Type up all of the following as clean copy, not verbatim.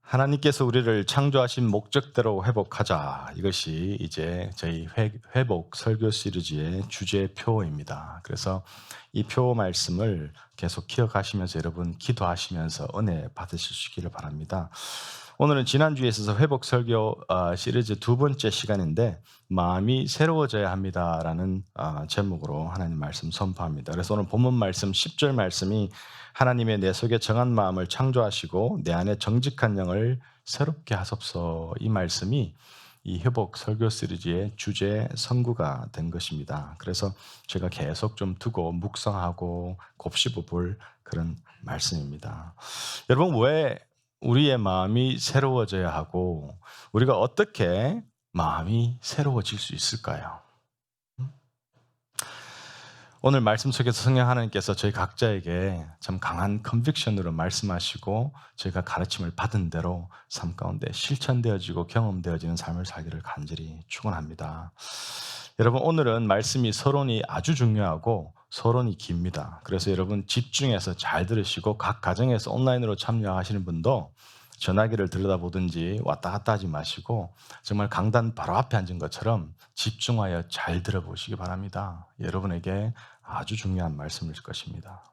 하나님께서 우리를 창조하신 목적대로 회복하자. 이것이 이제 저희 회복 설교 시리즈의 주제표입니다. 그래서 이 표 말씀을 계속 기억하시면서 여러분 기도하시면서 은혜 받으시기를 바랍니다. 오늘은 지난주에 있어서 회복 설교 시리즈 두 번째 시간인데 마음이 새로워져야 합니다라는 제목으로 하나님 말씀 선포합니다. 그래서 오늘 본문 말씀 10절 말씀이 하나님의 내 속에 정한 마음을 창조하시고 내 안에 정직한 영을 새롭게 하소서. 이 말씀이 이 회복 설교 시리즈의 주제 선구가 된 것입니다. 그래서 제가 계속 좀 두고 묵상하고 곱씹어 볼 그런 말씀입니다. 여러분, 왜 우리의 마음이 새로워져야 하고 우리가 어떻게 마음이 새로워질 수 있을까요? 오늘 말씀 속에서 성령 하나님께서 저희 각자에게 참 강한 컨빅션으로 말씀하시고 저희가 가르침을 받은 대로 삶 가운데 실천되어지고 경험되어지는 삶을 살기를 간절히 축원합니다. 여러분, 오늘은 말씀이 서론이 아주 중요하고 서론이 깁니다. 그래서 여러분 집중해서 잘 들으시고 각 가정에서 온라인으로 참여하시는 분도 전화기를 들여다보든지 왔다 갔다 하지 마시고 정말 강단 바로 앞에 앉은 것처럼 집중하여 잘 들어보시기 바랍니다. 여러분에게 아주 중요한 말씀일 것입니다.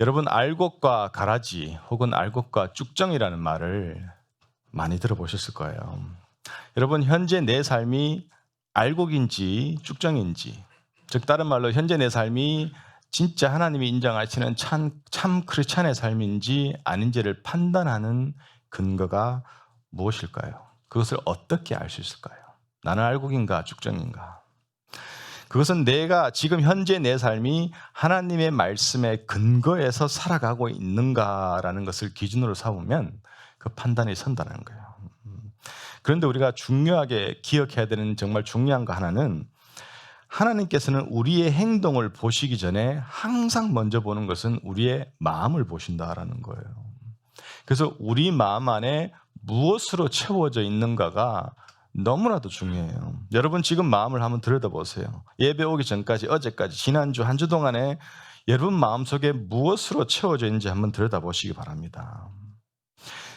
여러분, 알곡과 가라지 혹은 알곡과 쭉정이라는 말을 많이 들어보셨을 거예요. 여러분, 현재 내 삶이 알곡인지 쭉정인지, 즉 다른 말로 현재 내 삶이 진짜 하나님이 인정하시는 참 크리스찬의 삶인지 아닌지를 판단하는 근거가 무엇일까요? 그것을 어떻게 알 수 있을까요? 나는 알곡인가 쭉정인가? 그것은 내가 지금 현재 내 삶이 하나님의 말씀에 근거해서 살아가고 있는가라는 것을 기준으로 삼으면 그 판단이 선다는 거예요. 그런데 우리가 중요하게 기억해야 되는 정말 중요한 거 하나는, 하나님께서는 우리의 행동을 보시기 전에 항상 먼저 보는 것은 우리의 마음을 보신다라는 거예요. 그래서 우리 마음 안에 무엇으로 채워져 있는가가 너무나도 중요해요. 여러분, 지금 마음을 한번 들여다보세요. 예배 오기 전까지, 어제까지, 지난주 한 주 동안에 여러분 마음속에 무엇으로 채워져 있는지 한번 들여다보시기 바랍니다.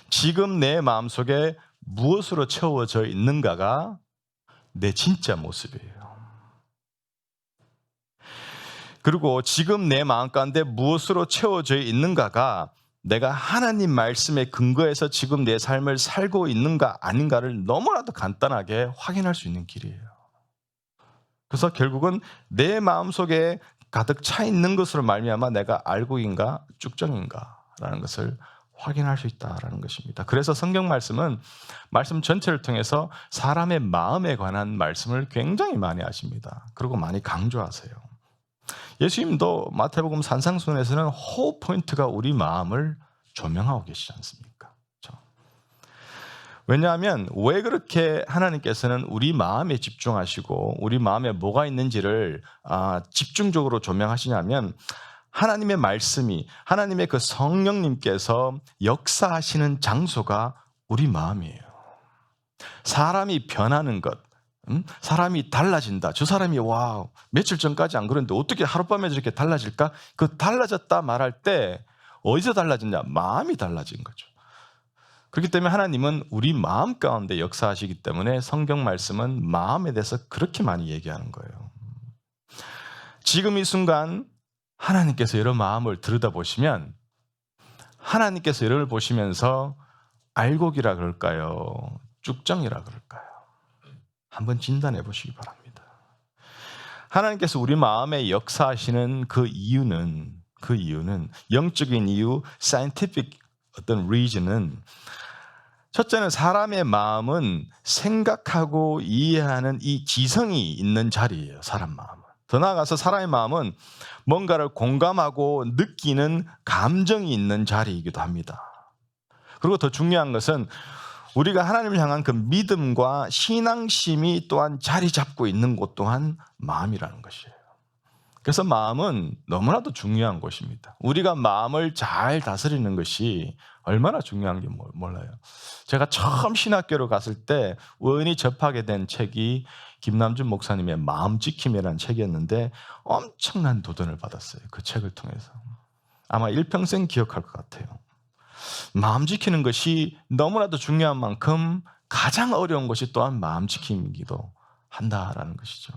지금 내 마음속에 무엇으로 채워져 있는가가 내 진짜 모습이에요. 그리고 지금 내 마음 가운데 무엇으로 채워져 있는가가 내가 하나님 말씀에 근거해서 지금 내 삶을 살고 있는가 아닌가를 너무나도 간단하게 확인할 수 있는 길이에요. 그래서 결국은 내 마음속에 가득 차 있는 것으로 말미암아 내가 알곡인가 쭉정인가라는 것을 확인할 수 있다라는 것입니다. 그래서 성경 말씀은 말씀 전체를 통해서 사람의 마음에 관한 말씀을 굉장히 많이 하십니다. 그리고 많이 강조하세요. 예수님도 마태복음 산상수훈에서는 호흡 포인트가 우리 마음을 조명하고 계시지 않습니까? 그렇죠? 왜냐하면 왜 그렇게 하나님께서는 우리 마음에 집중하시고 우리 마음에 뭐가 있는지를 집중적으로 조명하시냐면, 하나님의 말씀이, 하나님의 그 성령님께서 역사하시는 장소가 우리 마음이에요. 사람이 변하는 것, 사람이 달라진다. 저 사람이 며칠 전까지 안 그랬는데 어떻게 하룻밤에 저렇게 달라질까? 그 달라졌다 말할 때 어디서 달라졌냐? 마음이 달라진 거죠. 그렇기 때문에 하나님은 우리 마음 가운데 역사하시기 때문에 성경 말씀은 마음에 대해서 그렇게 많이 얘기하는 거예요. 지금 이 순간 하나님께서 여러분 마음을 들여다보시면 하나님께서 여러분을 보시면서 알곡이라 그럴까요? 쭉정이라 그럴까요? 한번 진단해 보시기 바랍니다. 하나님께서 우리 마음에 역사하시는 그 이유는 영적인 이유, scientific 어떤 reason은, 첫째는 사람의 마음은 생각하고 이해하는 이 지성이 있는 자리예요. 사람 마음은. 더 나아가서 사람의 마음은 뭔가를 공감하고 느끼는 감정이 있는 자리이기도 합니다. 그리고 더 중요한 것은 우리가 하나님을 향한 그 믿음과 신앙심이 또한 자리 잡고 있는 곳 또한 마음이라는 것이에요. 그래서 마음은 너무나도 중요한 곳입니다. 우리가 마음을 잘 다스리는 것이 얼마나 중요한지 몰라요. 제가 처음 신학교로 갔을 때 우연히 접하게 된 책이 김남준 목사님의 마음 지킴이라는 책이었는데 엄청난 도전을 받았어요. 그 책을 통해서. 아마 일평생 기억할 것 같아요. 마음 지키는 것이 너무나도 중요한 만큼 가장 어려운 것이 또한 마음 지킴이기도 한다라는 것이죠.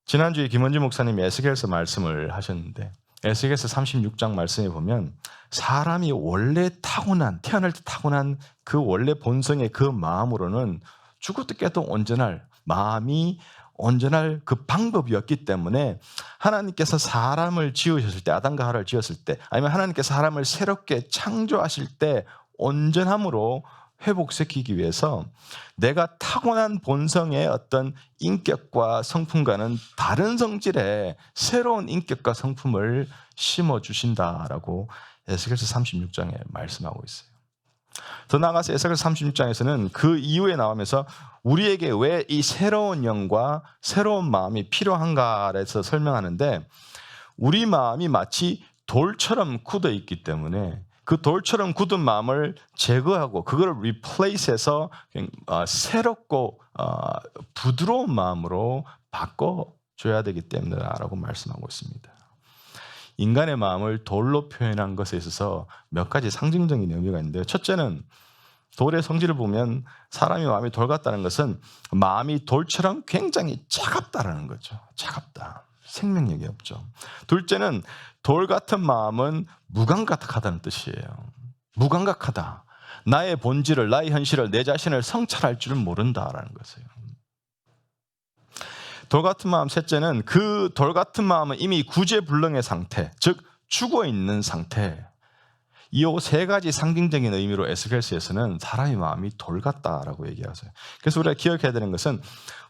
지난주에 김원지 목사님이 에스겔서 말씀을 하셨는데 에스겔서 36장 말씀에 보면 사람이 원래 태어날 때 타고난 그 원래 본성의 그 마음으로는 죽을 때도 마음이 온전할 그 방법이었기 때문에 하나님께서 사람을 지으셨을 때, 아담과 하와를 지었을 때, 아니면 하나님께서 사람을 새롭게 창조하실 때 온전함으로 회복시키기 위해서 내가 타고난 본성의 어떤 인격과 성품과는 다른 성질의 새로운 인격과 성품을 심어주신다라고 에스겔서 36장에 말씀하고 있어요. 더 나아가서 에스겔서 36장에서는 그 이후에 나오면서 우리에게 왜 이 새로운 영과 새로운 마음이 필요한가에서 설명하는데 우리 마음이 마치 돌처럼 굳어 있기 때문에 그 돌처럼 굳은 마음을 제거하고 그거를 replace해서 새롭고 부드러운 마음으로 바꿔줘야 되기 때문이라고 말씀하고 있습니다. 인간의 마음을 돌로 표현한 것에 있어서 몇 가지 상징적인 의미가 있는데요. 첫째는 돌의 성질을 보면 사람의 마음이 돌 같다는 것은 마음이 돌처럼 굉장히 차갑다라는 거죠. 차갑다. 생명력이 없죠. 둘째는 돌 같은 마음은 무감각하다는 뜻이에요. 무감각하다. 나의 본질을, 나의 현실을, 내 자신을 성찰할 줄은 모른다라는 것이에요. 돌 같은 마음 셋째는 그 돌 같은 마음은 이미 구제불능의 상태, 즉 죽어 있는 상태. 이 세 가지 상징적인 의미로 에스겔서에서는 사람의 마음이 돌 같다라고 얘기하세요. 그래서 우리가 기억해야 되는 것은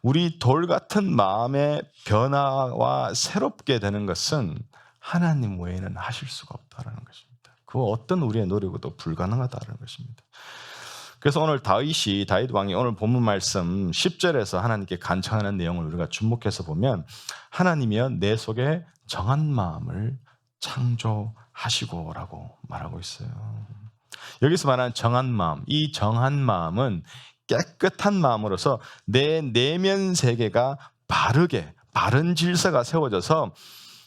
우리 돌 같은 마음의 변화와 새롭게 되는 것은 하나님 외에는 하실 수가 없다라는 것입니다. 그 어떤 우리의 노력으로도 불가능하다는 것입니다. 그래서 오늘 다윗 왕이 오늘 본문 말씀 10절에서 하나님께 간청하는 내용을 우리가 주목해서 보면 하나님이여 내 속에 정한 마음을 창조하시고라고 말하고 있어요. 여기서 말하는 정한 마음, 이 정한 마음은 깨끗한 마음으로서 내 내면 세계가 바른 질서가 세워져서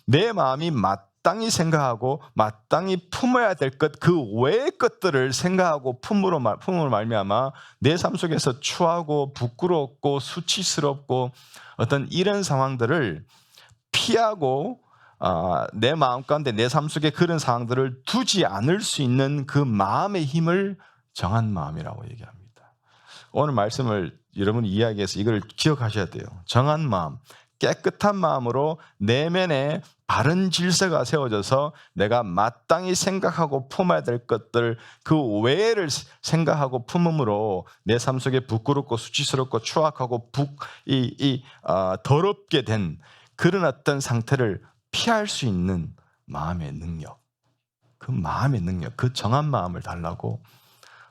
내 마음이 마땅히 생각하고 마땅히 품어야 될 것, 그 외의 것들을 생각하고 품으로 말미암아 내 삶 속에서 추하고 부끄럽고 수치스럽고 어떤 이런 상황들을 피하고 내 마음 가운데 내 삶 속에 그런 상황들을 두지 않을 수 있는 그 마음의 힘을 정한 마음이라고 얘기합니다. 오늘 말씀을 여러분이 이야기해서 이걸 기억하셔야 돼요. 정한 마음, 깨끗한 마음으로 내면에 바른 질서가 세워져서 내가 마땅히 생각하고 품어야 될 것들 그 외를 생각하고 품음으로 내 삶 속에 부끄럽고 수치스럽고 추악하고 더럽게 된 그런 어떤 상태를 피할 수 있는 마음의 능력, 그 마음의 능력, 그 정한 마음을 달라고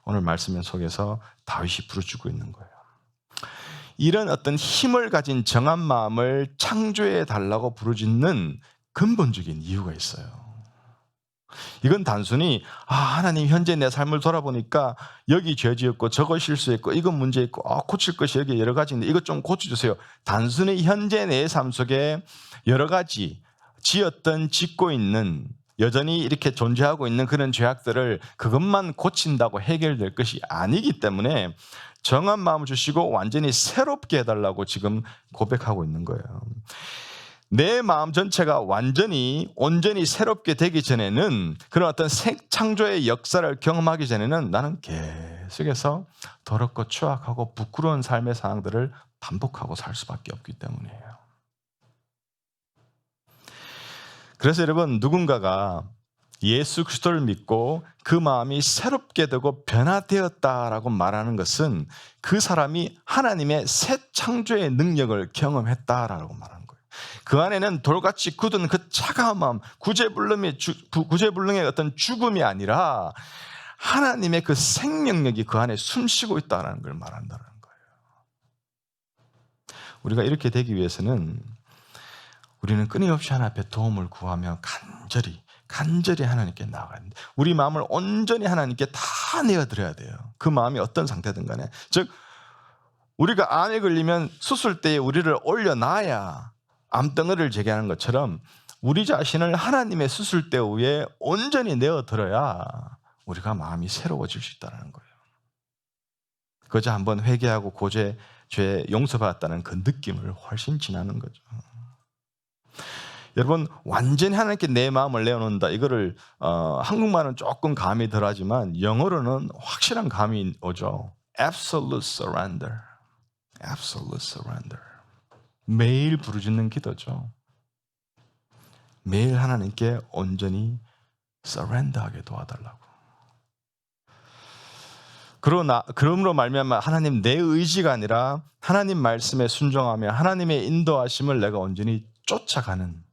오늘 말씀 속에서 다윗이 부르짖고 있는 거예요. 이런 어떤 힘을 가진 정한 마음을 창조해 달라고 부르짖는 근본적인 이유가 있어요. 이건 단순히 하나님 현재 내 삶을 돌아보니까 여기 죄 지었고 저거 실수했고 이건 문제 있고 고칠 것이 여기 여러 가지인데 이것 좀 고쳐주세요. 단순히 현재 내 삶 속에 여러 가지 짓고 있는 여전히 이렇게 존재하고 있는 그런 죄악들을 그것만 고친다고 해결될 것이 아니기 때문에 정한 마음을 주시고 완전히 새롭게 해달라고 지금 고백하고 있는 거예요. 내 마음 전체가 온전히 새롭게 되기 전에는 그런 어떤 창조의 역사를 경험하기 전에는 나는 계속해서 더럽고 추악하고 부끄러운 삶의 상황들을 반복하고 살 수밖에 없기 때문이에요. 그래서 여러분 누군가가 예수 그리스도를 믿고 그 마음이 새롭게 되고 변화되었다라고 말하는 것은 그 사람이 하나님의 새 창조의 능력을 경험했다라고 말하는 거예요. 그 안에는 돌같이 굳은 그 차가운 마음, 구제불능의 어떤 죽음이 아니라 하나님의 그 생명력이 그 안에 숨쉬고 있다는 걸 말한다는 거예요. 우리가 이렇게 되기 위해서는 우리는 끊임없이 하나님 앞에 도움을 구하며 간절히 하나님께 나아가야 합니다. 우리 마음을 온전히 하나님께 다 내어드려야 돼요. 그 마음이 어떤 상태든 간에. 즉 우리가 암에 걸리면 수술대에 우리를 올려놔야 암덩어리를 제거하는 것처럼 우리 자신을 하나님의 수술대 위에 온전히 내어들어야 우리가 마음이 새로워질 수 있다는 거예요. 그저 한번 회개하고 죄 용서받았다는 그 느낌을 훨씬 지나는 거죠. 여러분, 완전히 하나님께 내 마음을 내어놓는다. 이거를 한국말은 조금 감이 덜하지만 영어로는 확실한 감이 오죠. Absolute surrender. Absolute surrender. 매일 부르짖는 기도죠. 매일 하나님께 온전히 surrender하게 도와달라고. 그러므로 말미암아 하나님 내 의지가 아니라 하나님 말씀에 순종하며 하나님의 인도하심을 내가 온전히 쫓아가는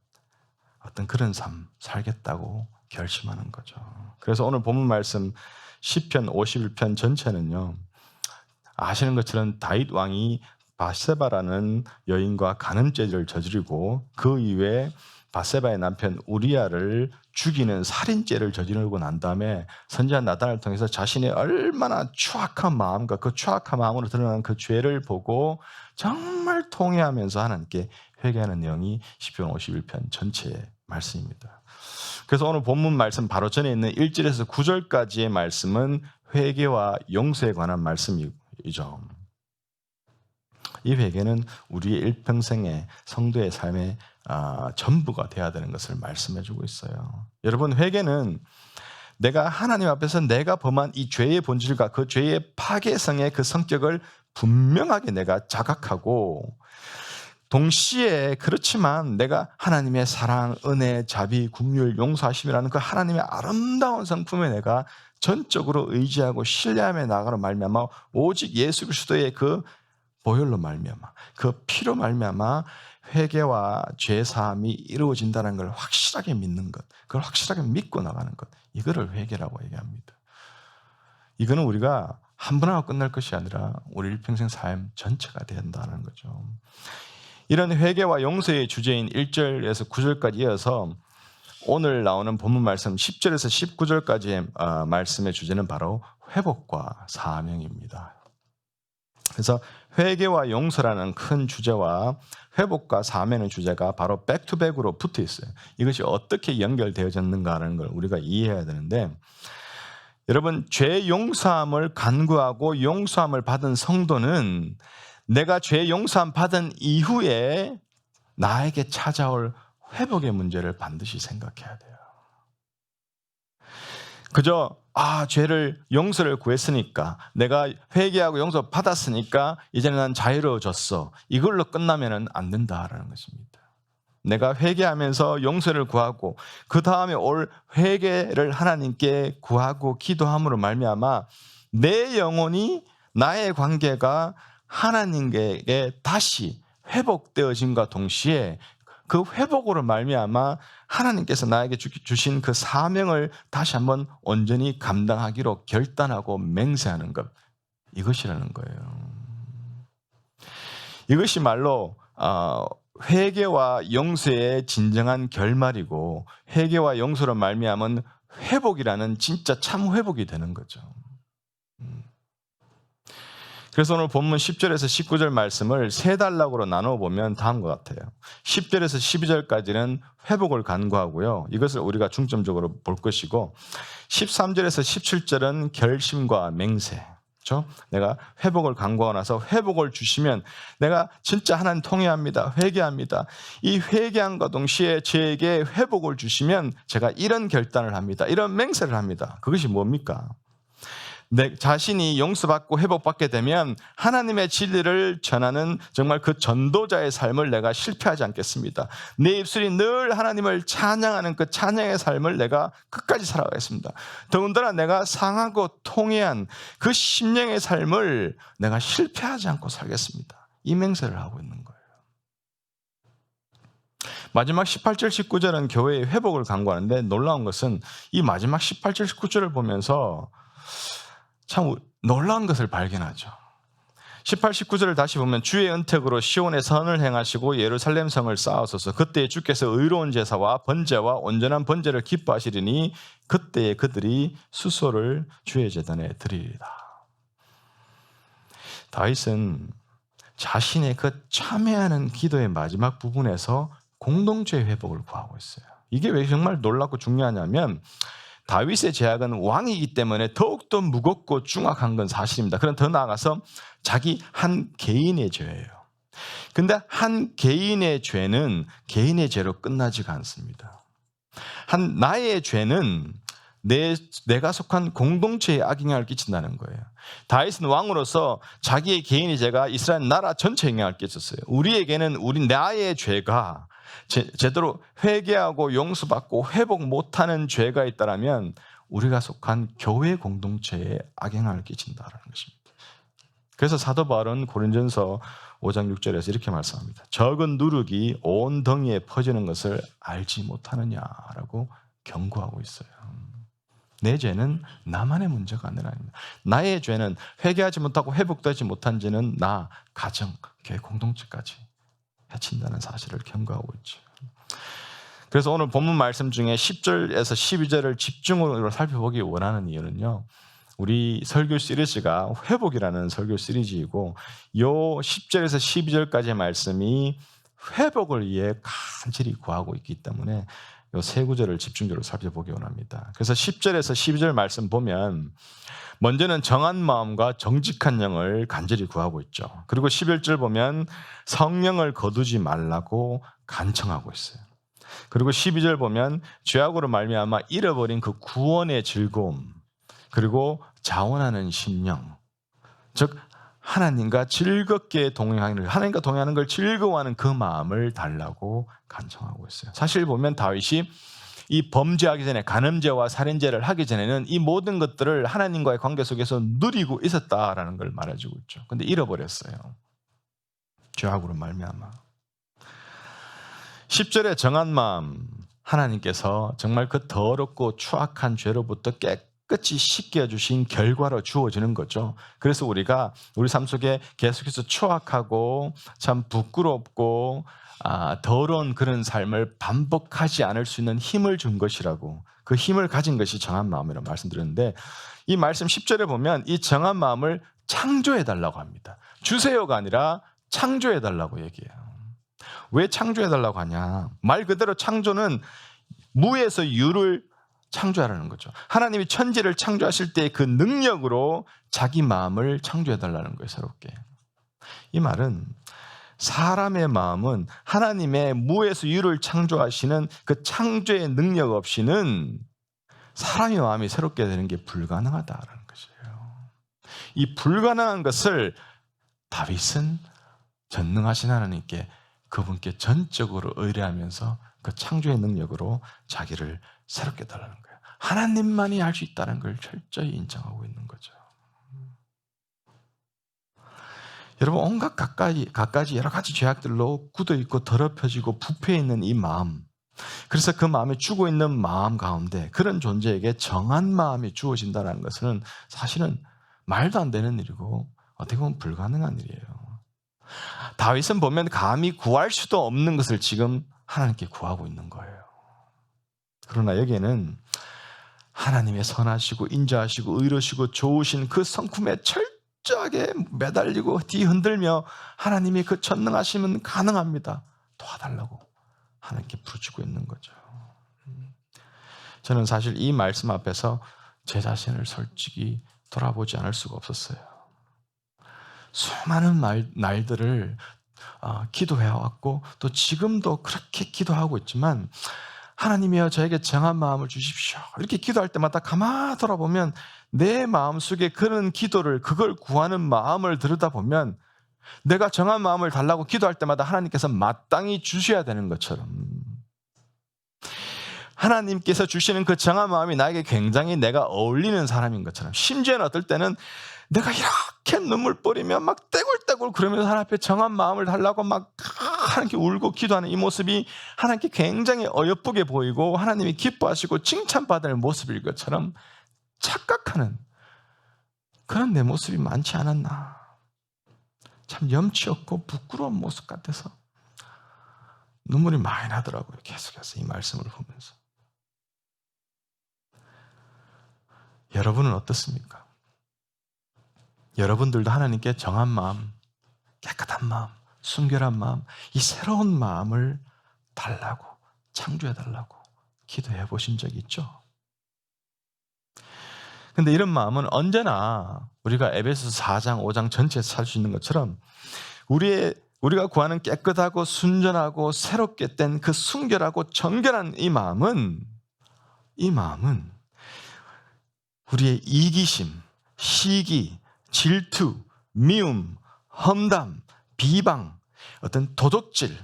어떤 그런 삶 살겠다고 결심하는 거죠. 그래서 오늘 본문 말씀 시편 51편 전체는요, 아시는 것처럼 다윗 왕이 바세바라는 여인과 간음죄를 저지르고 그 이후에 바세바의 남편 우리야를 죽이는 살인죄를 저지르고 난 다음에 선지자 나단을 통해서 자신의 얼마나 추악한 마음과 그 추악한 마음으로 드러나는 그 죄를 보고 정말 통회하면서 하나님께 회개하는 내용이 시편 51편 전체의 말씀입니다. 그래서 오늘 본문 말씀 바로 전에 있는 1절에서 9절까지의 말씀은 회개와 용서에 관한 말씀이죠. 이 회개는 우리의 일평생의 성도의 삶의 전부가 되어야 되는 것을 말씀해주고 있어요. 여러분, 회개는 내가 하나님 앞에서 내가 범한 이 죄의 본질과 그 죄의 파괴성의 그 성격을 분명하게 내가 자각하고, 동시에 그렇지만 내가 하나님의 사랑, 은혜, 자비, 긍휼, 용서하심이라는 그 하나님의 아름다운 성품에 내가 전적으로 의지하고 신뢰하며 나가는 말미암아 오직 예수 그리스도의 그 보혈로 말미암아 그 피로 말미암아 회개와 죄 사함이 이루어진다는 걸 확실하게 믿는 것, 그걸 확실하게 믿고 나가는 것, 이거를 회개라고 얘기합니다. 이거는 우리가 한 번 하고 끝날 것이 아니라 우리 일평생 삶 전체가 된다는 거죠. 이런 회개와 용서의 주제인 1절에서 9절까지 이어서 오늘 나오는 본문 말씀 10절에서 19절까지의 말씀의 주제는 바로 회복과 사명입니다. 그래서 회개와 용서라는 큰 주제와 회복과 사명의 주제가 바로 백투백으로 붙어 있어요. 이것이 어떻게 연결되어졌는가라는 걸 우리가 이해해야 되는데, 여러분, 죄 용서함을 간구하고 용서함을 받은 성도는 내가 죄 용서함 받은 이후에 나에게 찾아올 회복의 문제를 반드시 생각해야 돼요. 그저 죄를 용서를 구했으니까, 내가 회개하고 용서 받았으니까 이제는 난 자유로워졌어, 이걸로 끝나면 안 된다라는 것입니다. 내가 회개하면서 용서를 구하고 그 다음에 올 회개를 하나님께 구하고 기도함으로 말미암아 내 영혼이, 나의 관계가 하나님께 다시 회복되어짐과 동시에 그 회복으로 말미암아 하나님께서 나에게 주신 그 사명을 다시 한번 온전히 감당하기로 결단하고 맹세하는 것, 이것이라는 거예요. 이것이 말로 회개와 용서의 진정한 결말이고, 회개와 용서로 말미암은 회복이라는 진짜 참 회복이 되는 거죠. 그래서 오늘 본문 10절에서 19절 말씀을 세 단락으로 나눠보면 다음과 같아요. 10절에서 12절까지는 회복을 간구하고요, 이것을 우리가 중점적으로 볼 것이고, 13절에서 17절은 결심과 맹세, 그렇죠? 내가 회복을 간구하고 나서 회복을 주시면 내가 진짜 하나님 통회합니다, 회개합니다. 이 회개함과 동시에 저에게 회복을 주시면 제가 이런 결단을 합니다, 이런 맹세를 합니다. 그것이 뭡니까? 내 자신이 용서받고 회복받게 되면 하나님의 진리를 전하는 정말 그 전도자의 삶을 내가 실패하지 않겠습니다. 내 입술이 늘 하나님을 찬양하는 그 찬양의 삶을 내가 끝까지 살아가겠습니다. 더군다나 내가 상하고 통회한 그 심령의 삶을 내가 실패하지 않고 살겠습니다. 이 맹세를 하고 있는 거예요. 마지막 18절 19절은 교회의 회복을 간구하는데, 놀라운 것은 이 마지막 18절 19절을 보면서 참 놀라운 것을 발견하죠. 18, 19절을 다시 보면 주의 은택으로 시온의 선을 행하시고 예루살렘 성을 쌓으소서. 그때에 주께서 의로운 제사와 번제와 온전한 번제를 기뻐하시리니 그때에 그들이 수소를 주의 제단에 드리리라. 다윗은 자신의 그 참회하는 기도의 마지막 부분에서 공동체의 회복을 구하고 있어요. 이게 왜 정말 놀랍고 중요하냐면 다윗의 죄악은 왕이기 때문에 더욱더 무겁고 중악한 건 사실입니다. 그럼 더 나아가서 자기 한 개인의 죄예요. 근데 한 개인의 죄는 개인의 죄로 끝나지가 않습니다. 나의 죄는 내가 속한 공동체에 악영향을 끼친다는 거예요. 다윗은 왕으로서 자기의 개인의 죄가 이스라엘 나라 전체에 영향을 끼쳤어요. 우리에게는 나의 죄가 제대로 회개하고 용서받고 회복 못하는 죄가 있다면 우리가 속한 교회 공동체에 악영향을 끼친다는 것입니다. 그래서 사도 바울은 고린전서 5장 6절에서 이렇게 말씀합니다. 적은 누룩이 온 덩이에 퍼지는 것을 알지 못하느냐라고 경고하고 있어요. 내 죄는 나만의 문제가 아니라 나의 죄는 회개하지 못하고 회복되지 못한 죄는 나, 가정, 교회 공동체까지 해친다는 사실을 경고하고 있죠. 그래서 오늘 본문 말씀 중에 10절에서 12절을 집중으로 살펴보기 원하는 이유는요. 우리 설교 시리즈가 회복이라는 설교 시리즈이고 요 10절에서 12절까지의 말씀이 회복을 위해 간절히 구하고 있기 때문에 요 세 구절을 집중적으로 살펴보기 원합니다. 그래서 10절에서 12절 말씀 보면 먼저는 정한 마음과 정직한 영을 간절히 구하고 있죠. 그리고 11절 보면 성령을 거두지 말라고 간청하고 있어요. 그리고 12절 보면 죄악으로 말미암아 잃어버린 그 구원의 즐거움, 그리고 자원하는 심령, 즉 하나님과 즐겁게 동행하는, 하나님과 동행하는 걸 즐거워하는 그 마음을 달라고 간청하고 있어요. 사실 보면 다윗이 이 범죄하기 전에, 간음죄와 살인죄를 하기 전에는 이 모든 것들을 하나님과의 관계 속에서 누리고 있었다라는 걸 말해주고 있죠. 근데 잃어버렸어요. 죄악으로 말미암아. 10절에 정한 마음, 하나님께서 정말 그 더럽고 추악한 죄로부터 깨끗이 씻게 해주신 결과로 주어지는 거죠. 그래서 우리가 우리 삶 속에 계속해서 추악하고 참 부끄럽고 더러운 그런 삶을 반복하지 않을 수 있는 힘을 준 것이라고, 그 힘을 가진 것이 정한 마음이라고 말씀드렸는데, 이 말씀 10절에 보면 이 정한 마음을 창조해달라고 합니다. 주세요가 아니라 창조해달라고 얘기해요. 왜 창조해달라고 하냐? 말 그대로 창조는 무에서 유를 창조하라는 거죠. 하나님이 천지를 창조하실 때 그 능력으로 자기 마음을 창조해달라는 거예요, 새롭게. 이 말은 사람의 마음은 하나님의 무에서 유를 창조하시는 그 창조의 능력 없이는 사람의 마음이 새롭게 되는 게 불가능하다라는 것이에요. 이 불가능한 것을 다윗은 전능하신 하나님께, 그분께 전적으로 의뢰하면서 그 창조의 능력으로 자기를 새롭게 달라는 거예요. 하나님만이 할 수 있다는 걸 철저히 인정하고 있는 거죠. 여러분, 온갖 갖가지 여러 가지 죄악들로 굳어있고 더럽혀지고 부패해 있는 이 마음, 그래서 그 마음에 죽어 있는 마음 가운데 그런 존재에게 정한 마음이 주어진다는 것은 사실은 말도 안 되는 일이고 어떻게 보면 불가능한 일이에요. 다윗은 보면 감히 구할 수도 없는 것을 지금 하나님께 구하고 있는 거예요. 그러나 여기에는 하나님의 선하시고 인자하시고 의로우시고 좋으신 그 성품에 철저하게 매달리고 뒤흔들며 하나님이 그 전능하심은 가능합니다, 도와달라고 하나님께 부르짖고 있는 거죠. 저는 사실 이 말씀 앞에서 제 자신을 솔직히 돌아보지 않을 수가 없었어요. 수많은 날들을 기도해왔고 또 지금도 그렇게 기도하고 있지만, 하나님이여 저에게 정한 마음을 주십시오, 이렇게 기도할 때마다 가만히 돌아보면 내 마음속에 그런 기도를, 그걸 구하는 마음을 들여다보면 내가 정한 마음을 달라고 기도할 때마다 하나님께서 마땅히 주셔야 되는 것처럼, 하나님께서 주시는 그 정한 마음이 나에게 굉장히 내가 어울리는 사람인 것처럼, 심지어는 어떨 때는 내가 이렇게 눈물 뿌리며 막 떼굴떼굴 그러면서 하나님 앞에 정한 마음을 달라고 막 하나님께 울고 기도하는 이 모습이 하나님께 굉장히 어여쁘게 보이고 하나님이 기뻐하시고 칭찬받을 모습일 것처럼 착각하는 그런 내 모습이 많지 않았나. 참 염치 없고 부끄러운 모습 같아서 눈물이 많이 나더라고요, 계속해서 이 말씀을 보면서. 여러분은 어떻습니까? 여러분들도 하나님께 정한 마음, 깨끗한 마음, 순결한 마음, 이 새로운 마음을 달라고, 창조해 달라고 기도해 보신 적이 있죠? 근데 이런 마음은 언제나 우리가 에베소서 4장, 5장 전체에서 살 수 있는 것처럼 우리가 구하는 깨끗하고 순전하고 새롭게 된 그 순결하고 정결한 이 마음은 우리의 이기심, 시기, 질투, 미움, 험담, 비방, 어떤 도둑질,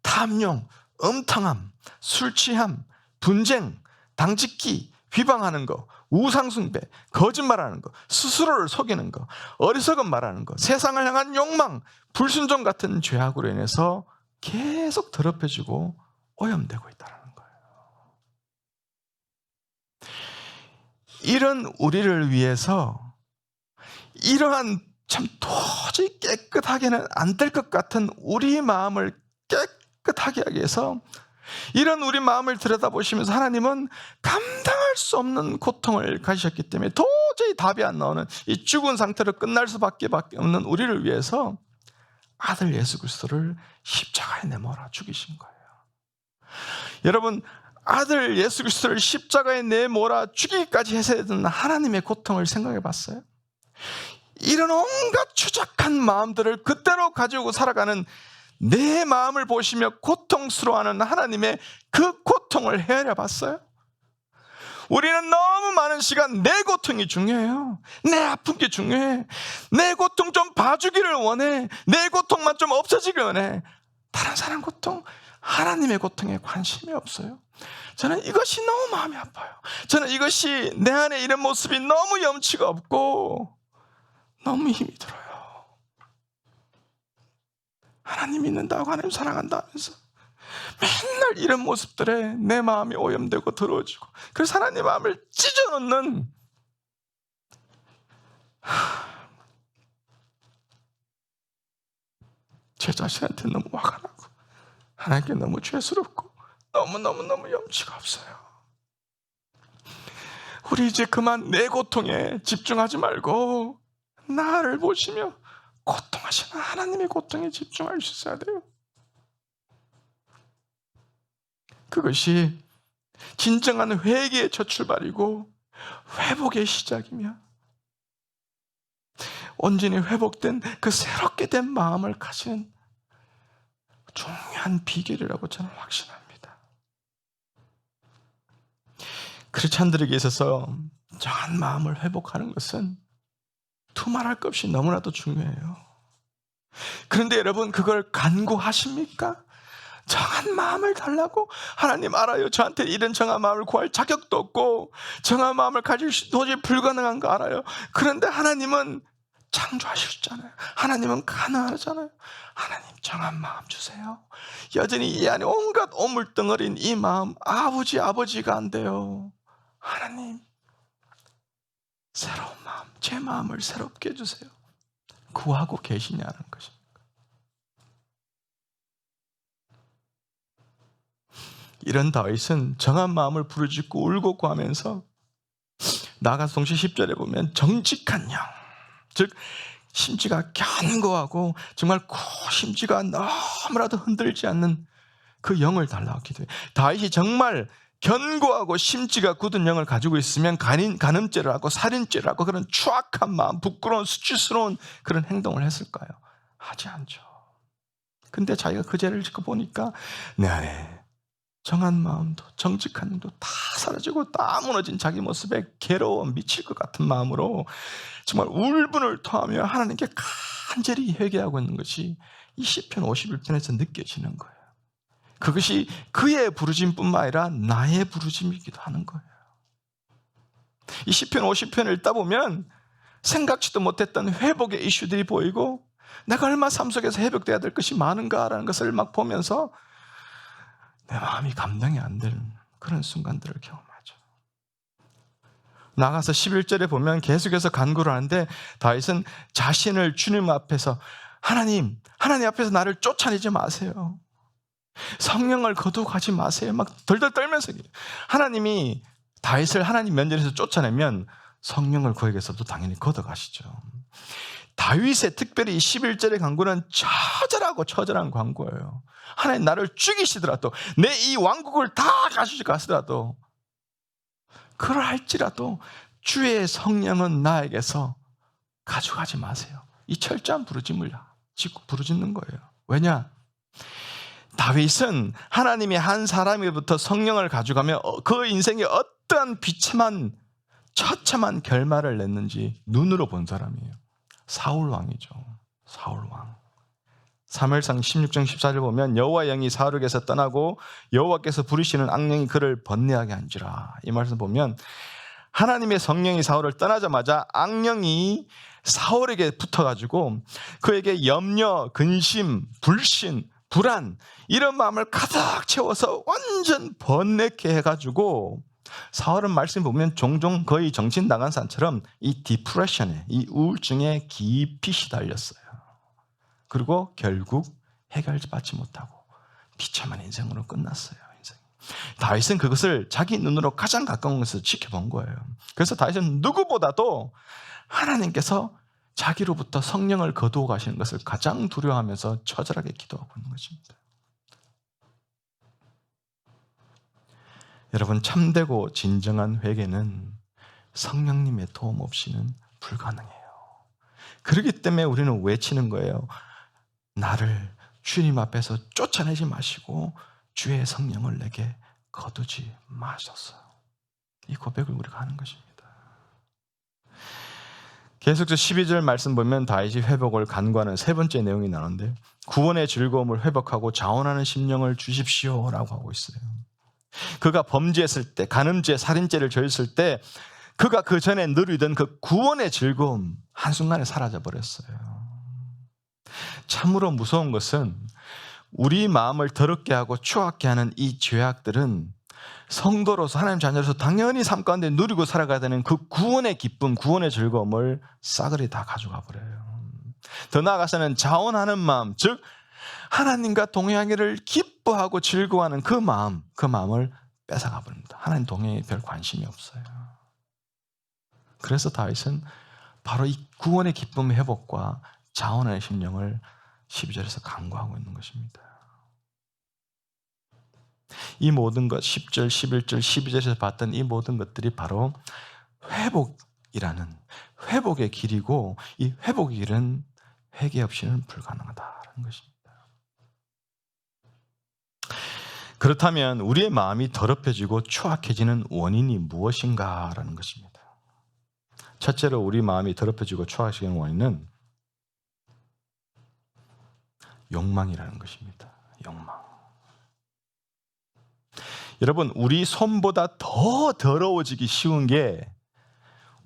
탐욕, 음탕함, 술취함, 분쟁, 당짓기, 비방하는 거, 우상숭배, 거짓말하는 거, 스스로를 속이는 거, 어리석은 말하는 거, 세상을 향한 욕망, 불순종 같은 죄악으로 인해서 계속 더럽혀지고 오염되고 있다는 거예요. 이런 우리를 위해서 이러한 참 도저히 깨끗하게는 안 될 것 같은 우리 마음을 깨끗하게 하기 위해서 이런 우리 마음을 들여다보시면서 하나님은 감당할 수 없는 고통을 가지셨기 때문에 도저히 답이 안 나오는 이 죽은 상태로 끝날 수밖에 없는 우리를 위해서 아들 예수 그리스도를 십자가에 내몰아 죽이신 거예요. 여러분, 아들 예수 그리스도를 십자가에 내몰아 죽이기까지 했어야 되는 하나님의 고통을 생각해 봤어요? 이런 온갖 추잡한 마음들을 그대로 가지고 살아가는 내 마음을 보시며 고통스러워하는 하나님의 그 고통을 헤아려 봤어요? 우리는 너무 많은 시간 내 고통이 중요해요. 내 아픈 게 중요해. 내 고통 좀 봐주기를 원해. 내 고통만 좀 없어지길 원해. 다른 사람 고통, 하나님의 고통에 관심이 없어요. 저는 이것이 너무 마음이 아파요. 저는 이것이 내 안에 이런 모습이 너무 염치가 없고 너무 힘이 들어요. 하나님 믿는다고, 하나님 사랑한다면서 맨날 이런 모습들에 내 마음이 오염되고 더러워지고, 그래서 하나님 마음을 찢어놓는 제 자신한테 너무 화가 나고 하나님께 너무 죄스럽고 너무 염치가 없어요. 우리 이제 그만 내 고통에 집중하지 말고 나를 보시며 고통하시는 하나님의 고통에 집중할 수 있어야 돼요. 그것이 진정한 회개의 첫 출발이고 회복의 시작이며 온전히 회복된 그 새롭게 된 마음을 가지는 중요한 비결이라고 저는 확신합니다. 크리스찬들에게 있어서 정한 마음을 회복하는 것은 두말할 것 없이 너무나도 중요해요. 그런데 여러분, 그걸 간구하십니까? 정한 마음을 달라고? 하나님 알아요. 저한테 이런 정한 마음을 구할 자격도 없고 정한 마음을 가질 수 도저히 불가능한 거 알아요. 그런데 하나님은 창조하셨잖아요. 하나님은 가능하잖아요. 하나님 정한 마음 주세요. 여전히 이 안에 온갖 오물덩어린 이 마음 아버지가 안 돼요. 하나님 새로운 마음, 제 마음을 새롭게 해주세요. 구하고 계시냐는 것입니다. 이런 다윗은 정한 마음을 부르짖고 울고 구하면서 나아가서 동시에 10절에 보면 정직한 영, 즉 심지가 견고하고 정말 심지가 너무나도 흔들지 않는 그 영을 달라고 기도해요. 다윗이 정말 견고하고 심지가 굳은 영을 가지고 있으면 간음죄를 하고 살인죄를 하고 그런 추악한 마음, 부끄러운 수치스러운 그런 행동을 했을까요? 하지 않죠. 근데 자기가 그 죄를 짓고 보니까 내 안에 정한 마음도 정직한 마음도 다 사라지고 다 무너진 자기 모습에 괴로워 미칠 것 같은 마음으로 정말 울분을 토하며 하나님께 간절히 회개하고 있는 것이 이 시편 51편에서 느껴지는 거예요. 그것이 그의 부르짖음뿐만 아니라 나의 부르짖음이기도 하는 거예요. 이 시편 50편을 읽다 보면 생각지도 못했던 회복의 이슈들이 보이고 내가 얼마나 삶 속에서 회복돼야 될 것이 많은가라는 것을 막 보면서 내 마음이 감당이 안 되는 그런 순간들을 경험하죠. 나가서 11절에 보면 계속해서 간구를 하는데 다윗은 자신을 주님 앞에서 하나님 앞에서 나를 쫓아내지 마세요. 성령을 거두가지 마세요. 막 덜덜 떨면서 하나님이 다윗을 하나님 면전에서 쫓아내면 성령을 그에게서도 당연히 걷어가시죠. 다윗의 특별히 11절의 강구는 처절한 강구예요. 하나님 나를 죽이시더라도, 내 이 왕국을 다 가시더라도, 그러할지라도 주의 성령은 나에게서 가져가지 마세요. 이 철저한 부르짖는 거예요. 왜냐? 다윗은 하나님이 한 사람에게부터 성령을 가져가며 그 인생에 어떠한 비참한 처참한 결말을 냈는지 눈으로 본 사람이에요. 사울 왕이죠. 사울 왕. 사무엘상 16장 14절 보면 여호와 영이 사울에게서 떠나고 여호와께서 부르시는 악령이 그를 번뇌하게 한지라. 이 말씀 보면 하나님의 성령이 사울을 떠나자마자 악령이 사울에게 붙어가지고 그에게 염려, 근심, 불신, 불안 이런 마음을 가득 채워서 완전 번뇌케 해가지고 사울은 말씀 보면 종종 거의 정신 나간 사람처럼 이 디프레션에, 이 우울증에 깊이 시달렸어요. 그리고 결국 해결받지 못하고 비참한 인생으로 끝났어요. 다윗은 그것을 자기 눈으로 가장 가까운 곳에서 지켜본 거예요. 그래서 다윗은 누구보다도 하나님께서 자기로부터 성령을 거두어 가시는 것을 가장 두려워하면서 처절하게 기도하고 있는 것입니다. 여러분, 참되고 진정한 회개는 성령님의 도움 없이는 불가능해요. 그렇기 때문에 우리는 외치는 거예요. 나를 주님 앞에서 쫓아내지 마시고 주의 성령을 내게 거두지 마소서. 이 고백을 우리가 하는 것입니다. 계속해서 12절 말씀 보면 다윗이 회복을 간구하는 세 번째 내용이 나오는데 구원의 즐거움을 회복하고 자원하는 심령을 주십시오라고 하고 있어요. 그가 범죄했을 때, 간음죄, 살인죄를 저질렀을 때 그가 그 전에 누리던 그 구원의 즐거움 한순간에 사라져버렸어요. 참으로 무서운 것은 우리 마음을 더럽게 하고 추악게 하는 이 죄악들은 성도로서 하나님 자녀로서 당연히 삶 가운데 누리고 살아가야 되는 그 구원의 기쁨, 구원의 즐거움을 싸그리 다 가져가 버려요. 더 나아가서는 자원하는 마음, 즉 하나님과 동행하기를 기뻐하고 즐거워하는 그 마음을 뺏어가 버립니다. 하나님 동행에 별 관심이 없어요. 그래서 다윗은 바로 이 구원의 기쁨 회복과 자원의 심령을 12절에서 간구하고 있는 것입니다. 이 모든 것, 10절, 11절, 12절에서 봤던 이 모든 것들이 바로 회복의 길이고 이 회복의 길은 회개 없이는 불가능하다는 것입니다. 그렇다면 우리의 마음이 더럽혀지고 추악해지는 원인이 무엇인가라는 것입니다. 첫째로 우리 마음이 더럽혀지고 추악해지는 원인은 욕망이라는 것입니다. 욕망. 여러분, 우리 손보다 더 더러워지기 쉬운 게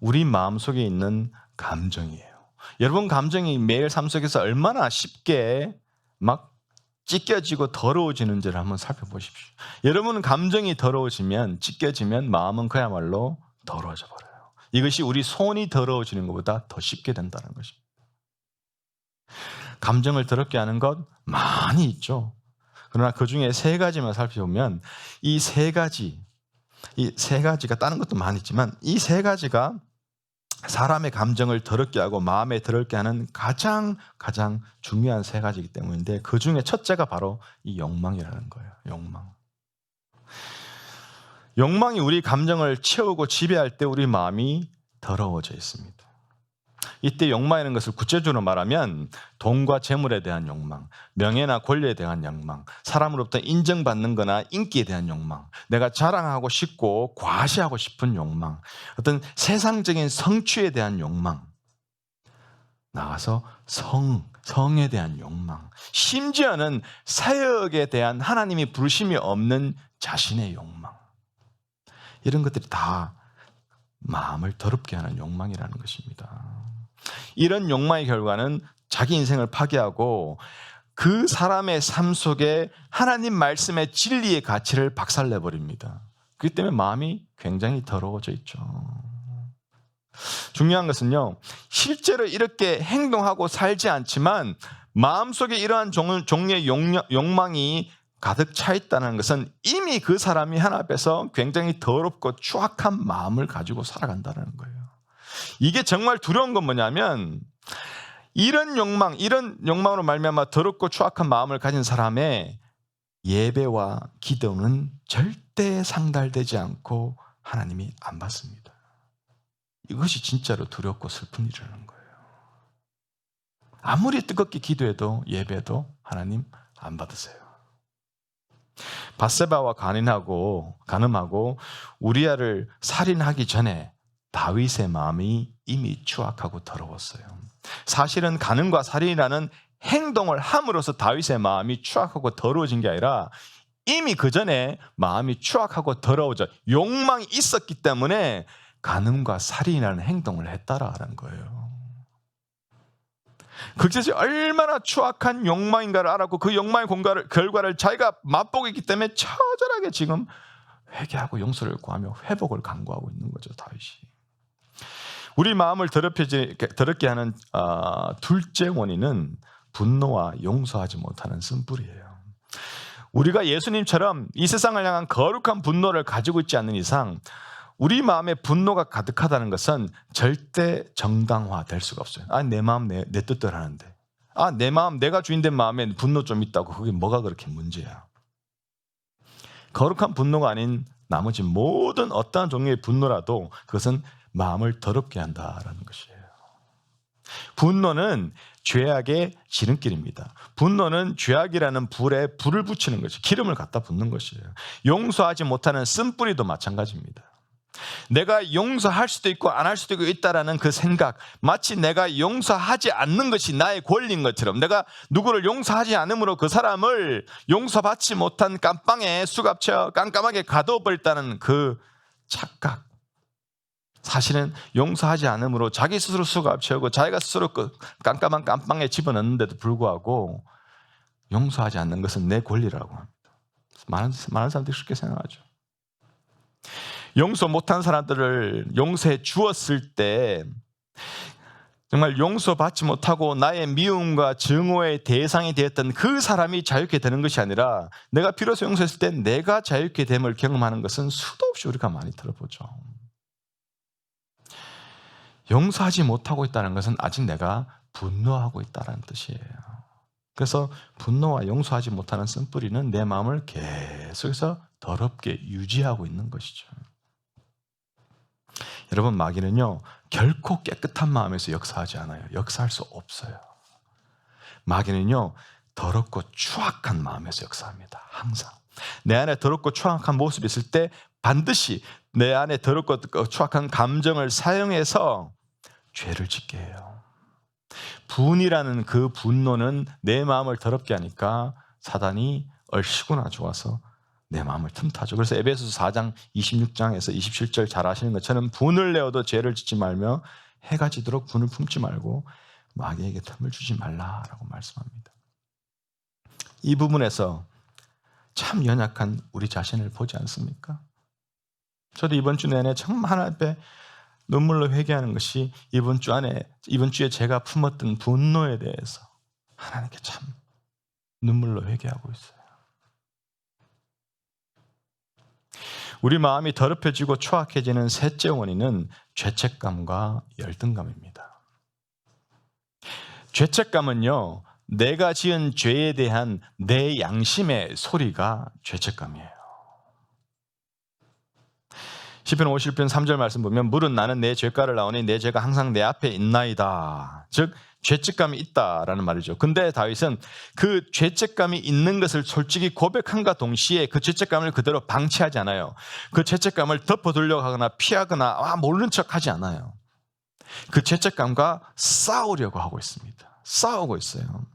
우리 마음속에 있는 감정이에요. 여러분, 감정이 매일 삶 속에서 얼마나 쉽게 막 찢겨지고 더러워지는지를 한번 살펴보십시오. 여러분, 감정이 더러워지면, 찢겨지면 마음은 그야말로 더러워져 버려요. 이것이 우리 손이 더러워지는 것보다 더 쉽게 된다는 것입니다. 감정을 더럽게 하는 것 많이 있죠. 그러나 그 중에 세 가지만 살펴보면 이 세 가지가 다른 것도 많이 있지만 이 세 가지가 사람의 감정을 더럽게 하고 마음에 더럽게 하는 가장 중요한 세 가지이기 때문인데 그 중에 첫째가 바로 이 욕망이라는 거예요. 욕망이 우리 감정을 채우고 지배할 때 우리 마음이 더러워져 있습니다. 이때 욕망이라는 것을 구체적으로 말하면 돈과 재물에 대한 욕망, 명예나 권리에 대한 욕망, 사람으로부터 인정받는 거나 인기에 대한 욕망, 내가 자랑하고 싶고 과시하고 싶은 욕망, 어떤 세상적인 성취에 대한 욕망, 나가서 성에 대한 욕망, 심지어는 사역에 대한 하나님이 부르심이 없는 자신의 욕망, 이런 것들이 다 마음을 더럽게 하는 욕망이라는 것입니다. 이런 욕망의 결과는 자기 인생을 파괴하고 그 사람의 삶 속에 하나님 말씀의 진리의 가치를 박살내버립니다. 그렇기 때문에 마음이 굉장히 더러워져 있죠. 중요한 것은요, 실제로 이렇게 행동하고 살지 않지만 마음속에 이러한 종류의 욕망이 가득 차 있다는 것은 이미 그 사람이 하나님 앞에서 굉장히 더럽고 추악한 마음을 가지고 살아간다는 거예요. 이게 정말 두려운 건 뭐냐면 이런 욕망으로 말미암아 더럽고 추악한 마음을 가진 사람의 예배와 기도는 절대 상달되지 않고 하나님이 안 받습니다. 이것이 진짜로 두렵고 슬픈 일이라는 거예요. 아무리 뜨겁게 기도해도 예배도 하나님 안 받으세요. 밧세바와 간음하고 우리아를 살인하기 전에 다윗의 마음이 이미 추악하고 더러웠어요. 사실은 간음과 살인이라는 행동을 함으로써 다윗의 마음이 추악하고 더러워진 게 아니라 이미 그 전에 마음이 추악하고 더러워져 욕망이 있었기 때문에 간음과 살인이라는 행동을 했다라는 거예요. 그것이 얼마나 추악한 욕망인가를 알았고 그 욕망의 결과를 자기가 맛보고 있기 때문에 처절하게 지금 회개하고 용서를 구하며 회복을 간구하고 있는 거죠, 다윗이. 우리 마음을 더럽게 하는 둘째 원인은 분노와 용서하지 못하는 쓴뿌리예요. 우리가 예수님처럼 이 세상을 향한 거룩한 분노를 가지고 있지 않는 이상 우리 마음에 분노가 가득하다는 것은 절대 정당화될 수가 없어요. 내 마음 내 뜻대로 하는데. 내 마음 내가 주인된 마음에 분노 좀 있다고 그게 뭐가 그렇게 문제야. 거룩한 분노가 아닌 나머지 모든 어떠한 종류의 분노라도 그것은 마음을 더럽게 한다라는 것이에요. 분노는 죄악의 지름길입니다. 분노는 죄악이라는 불에 불을 붙이는 것이 기름을 갖다 붓는 것이에요. 용서하지 못하는 쓴뿌리도 마찬가지입니다. 내가 용서할 수도 있고 안 할 수도 있다라는 그 생각, 마치 내가 용서하지 않는 것이 나의 권리인 것처럼 내가 누구를 용서하지 않음으로 그 사람을 용서받지 못한 깜빵에 수갑쳐 깜깜하게 가둬버렸다는 그 착각. 사실은 용서하지 않음으로 자기 스스로 수갑채우고 자기가 스스로 그 깜깜한 깜빵에 집어넣는데도 불구하고 용서하지 않는 것은 내 권리라고 합니다. 많은 사람들이 그렇게 생각하죠. 용서 못한 사람들을 용서해 주었을 때 정말 용서받지 못하고 나의 미움과 증오의 대상이 되었던 그 사람이 자유케 되는 것이 아니라 내가 비로소 용서했을 때 내가 자유케 됨을 경험하는 것은 수도 없이 우리가 많이 들어보죠. 용서하지 못하고 있다는 것은 아직 내가 분노하고 있다는 뜻이에요. 그래서 분노와 용서하지 못하는 쓴뿌리는 내 마음을 계속해서 더럽게 유지하고 있는 것이죠. 여러분, 마귀는요 결코 깨끗한 마음에서 역사하지 않아요. 역사할 수 없어요. 마귀는요 더럽고 추악한 마음에서 역사합니다. 항상 내 안에 더럽고 추악한 모습이 있을 때 반드시 내 안에 더럽고 추악한 감정을 사용해서 죄를 짓게 해요. 분이라는 그 분노는 내 마음을 더럽게 하니까 사단이 얼씨구나 좋아서 내 마음을 틈타죠. 그래서 에베소서 4장 26장에서 27절 잘 아시는 것처럼 분을 내어도 죄를 짓지 말며 해가 지도록 분을 품지 말고 마귀에게 틈을 주지 말라라고 말씀합니다. 이 부분에서 참 연약한 우리 자신을 보지 않습니까? 저도 이번 주 내내 정말 하나님 앞에 눈물로 회개하는 것이 이번 주에 제가 품었던 분노에 대해서 하나님께 참 눈물로 회개하고 있어요. 우리 마음이 더럽혀지고 추악해지는 셋째 원인은 죄책감과 열등감입니다. 죄책감은요, 내가 지은 죄에 대한 내 양심의 소리가 죄책감이에요. 시편 50편 3절 말씀 보면 물은 나는 내 죄가를 나오니 내 죄가 항상 내 앞에 있나이다. 즉 죄책감이 있다라는 말이죠. 근데 다윗은 그 죄책감이 있는 것을 솔직히 고백함과 동시에 그 죄책감을 그대로 방치하지 않아요. 그 죄책감을 덮어두려고 하거나 피하거나 모르는 척하지 않아요. 그 죄책감과 싸우려고 하고 있습니다. 싸우고 있어요.